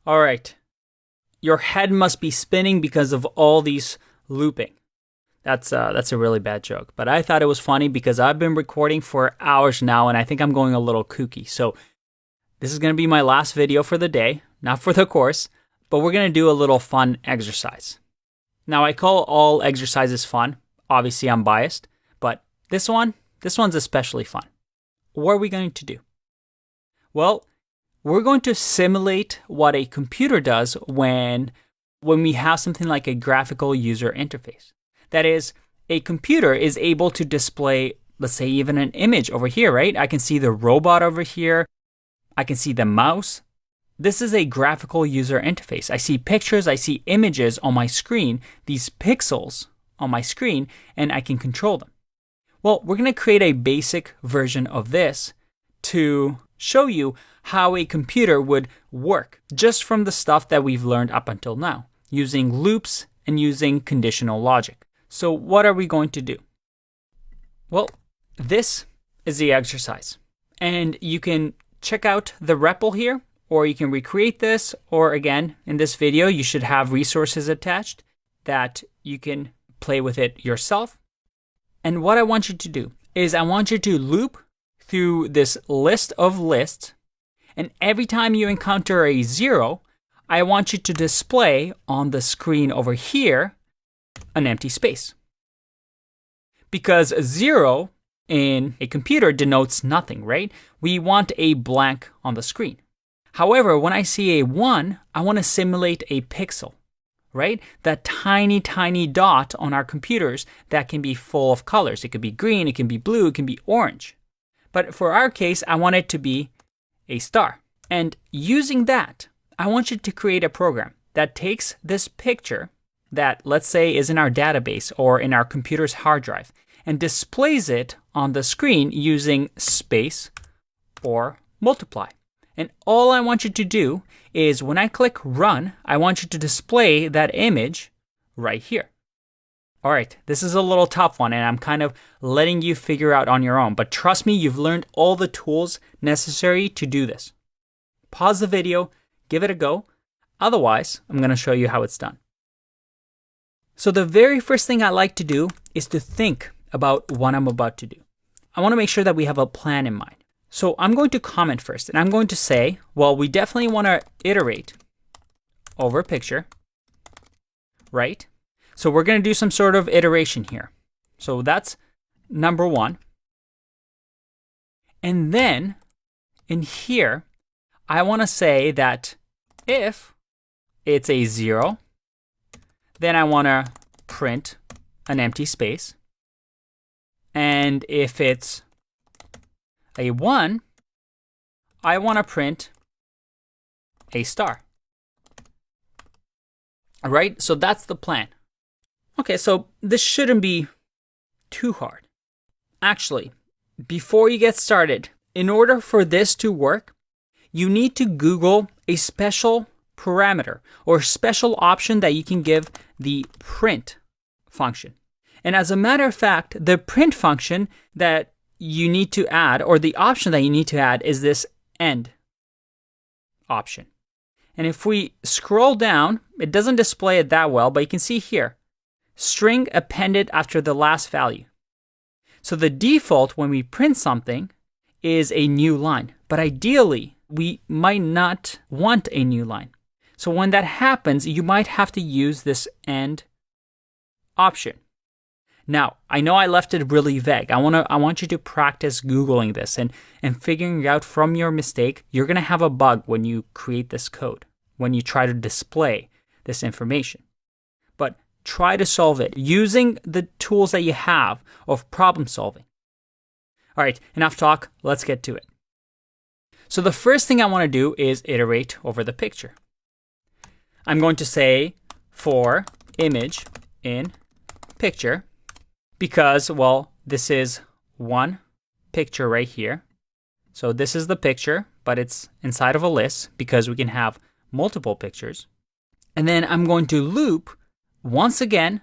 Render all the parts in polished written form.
All right. Your head must be spinning because of all these looping. That's a really bad joke, but I thought it was funny because I've been recording for hours now and I think I'm going a little kooky. So this is going to be my last video for the day, not for the course, but we're going to do a little fun exercise. Now I call all exercises fun. Obviously I'm biased, but this one's especially fun. What are we going to do? Well, we're going to simulate what a computer does when we have something like a graphical user interface. That is, a computer is able to display, let's say, even an image over here, right? I can see the robot over here. I can see the mouse. This is a graphical user interface. I see pictures, I see images on my screen, these pixels on my screen, and I can control them. Well, we're going to create a basic version of this to show you how a computer would work just from the stuff that we've learned up until now, using loops and using conditional logic. So what are we going to do? Well, this is the exercise. And you can check out the REPL here, or you can recreate this, or again, in this video, you should have resources attached that you can play with it yourself. And what I want you to do is I want you to loop through this list of lists, and every time you encounter a 0, I want you to display on the screen over here an empty space. Because 0 in a computer denotes nothing, right? We want a blank on the screen. However, when I see a 1, I want to simulate a pixel, right? That tiny, tiny dot on our computers that can be full of colors. It could be green, it can be blue, it can be orange. But for our case, I want it to be a star. And using that, I want you to create a program that takes this picture that, let's say, is in our database or in our computer's hard drive and displays it on the screen using space or multiply. And all I want you to do is when I click run, I want you to display that image right here. All right, this is a little tough one and I'm kind of letting you figure out on your own, but trust me, you've learned all the tools necessary to do this. Pause the video, give it a go. Otherwise, I'm going to show you how it's done. So the very first thing I like to do is to think about what I'm about to do. I want to make sure that we have a plan in mind. So I'm going to comment first, and I'm going to say, well, we definitely want to iterate over a picture, right? So we're going to do some sort of iteration here. So that's number 1. And then in here, I want to say that if it's a 0, then I want to print an empty space. And if it's a 1, I want to print a star. All right, so that's the plan. Okay, so this shouldn't be too hard. Actually, before you get started, in order for this to work, you need to Google a special parameter or special option that you can give the print function. And as a matter of fact, the print function that you need to add, or the option that you need to add, is this end option. And if we scroll down, it doesn't display it that well, but you can see here, string appended after the last value. So the default when we print something is a new line, but ideally we might not want a new line. So when that happens, you might have to use this end option. Now, I know I left it really vague. I want you to practice Googling this and figuring out from your mistake. You're going to have a bug when you create this code, when you try to display this information. But try to solve it using the tools that you have of problem solving. All right, enough talk. Let's get to it. So the first thing I want to do is iterate over the picture. I'm going to say for image in picture, because, well, this is one picture right here. So this is the picture, but it's inside of a list because we can have multiple pictures. And then I'm going to loop once again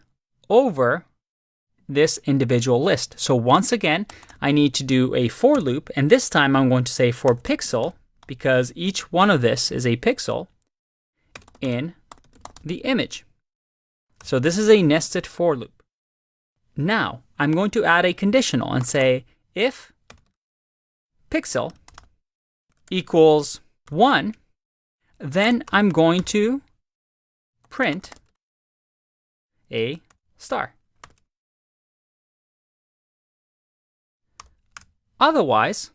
over this individual list. So once again, I need to do a for loop, and this time I'm going to say for pixel, because each one of this is a pixel. in the image. So this is a nested for loop. Now, I'm going to add a conditional and say if pixel equals 1, then I'm going to print a star. Otherwise,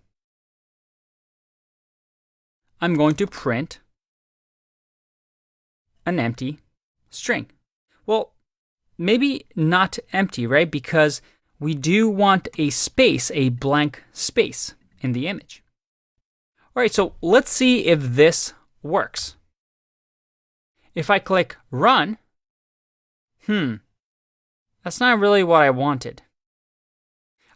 I'm going to print an empty string. Well, maybe not empty, right? Because we do want a space, a blank space in the image. All right, so let's see if this works. If I click run, that's not really what I wanted.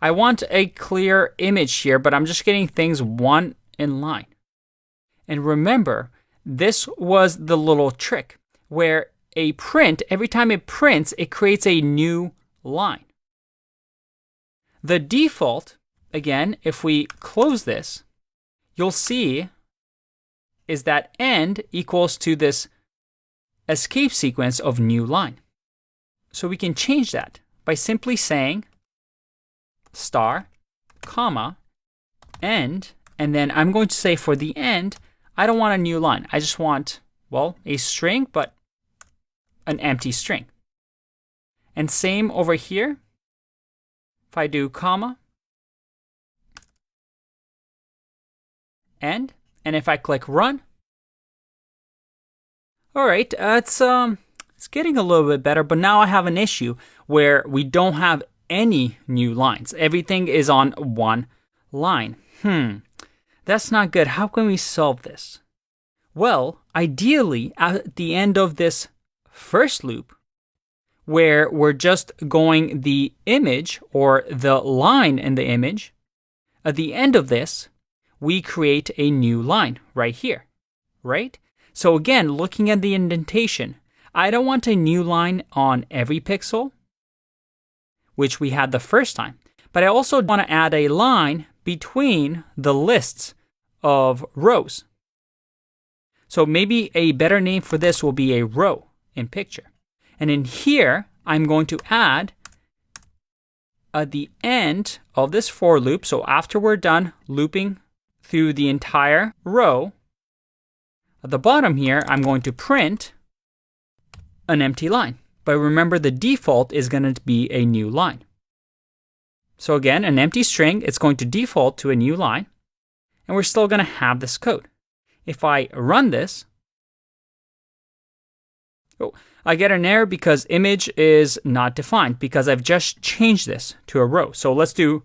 I want a clear image here, but I'm just getting things one in line. And remember, this was the little trick where a print, every time it prints, it creates a new line. The default, again, if we close this, you'll see is that end equals to this escape sequence of new line. So we can change that by simply saying star, comma, end, and then I'm going to say for the end, I don't want a new line. I just want, well, a string, but an empty string. And same over here. If I do comma, end, and if I click run, all right, it's getting a little bit better, but now I have an issue where we don't have any new lines. Everything is on one line. That's not good. How can we solve this? Well, ideally, at the end of this first loop, where we're just going the image or the line in the image, at the end of this, we create a new line right here, right? So again, looking at the indentation, I don't want a new line on every pixel, which we had the first time, but I also want to add a line between the lists of rows. So maybe a better name for this will be a row in picture. And in here, I'm going to add at the end of this for loop, so after we're done looping through the entire row, at the bottom here, I'm going to print an empty line. But remember, the default is going to be a new line. So again, an empty string, it's going to default to a new line, and we're still going to have this code. If I run this, I get an error because image is not defined because I've just changed this to a row. So let's do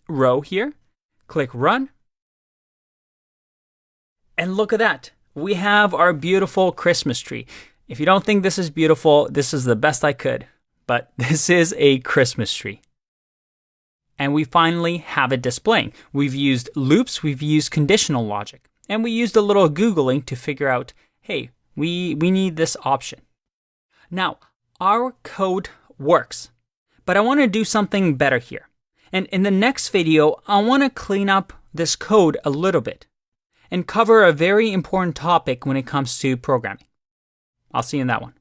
row here, click run, and look at that. We have our beautiful Christmas tree. If you don't think this is beautiful, this is the best I could, but this is a Christmas tree. And we finally have it displaying. We've used loops, we've used conditional logic, and we used a little Googling to figure out, hey, we need this option. Now, our code works, but I want to do something better here. And in the next video, I want to clean up this code a little bit and cover a very important topic when it comes to programming. I'll see you in that one.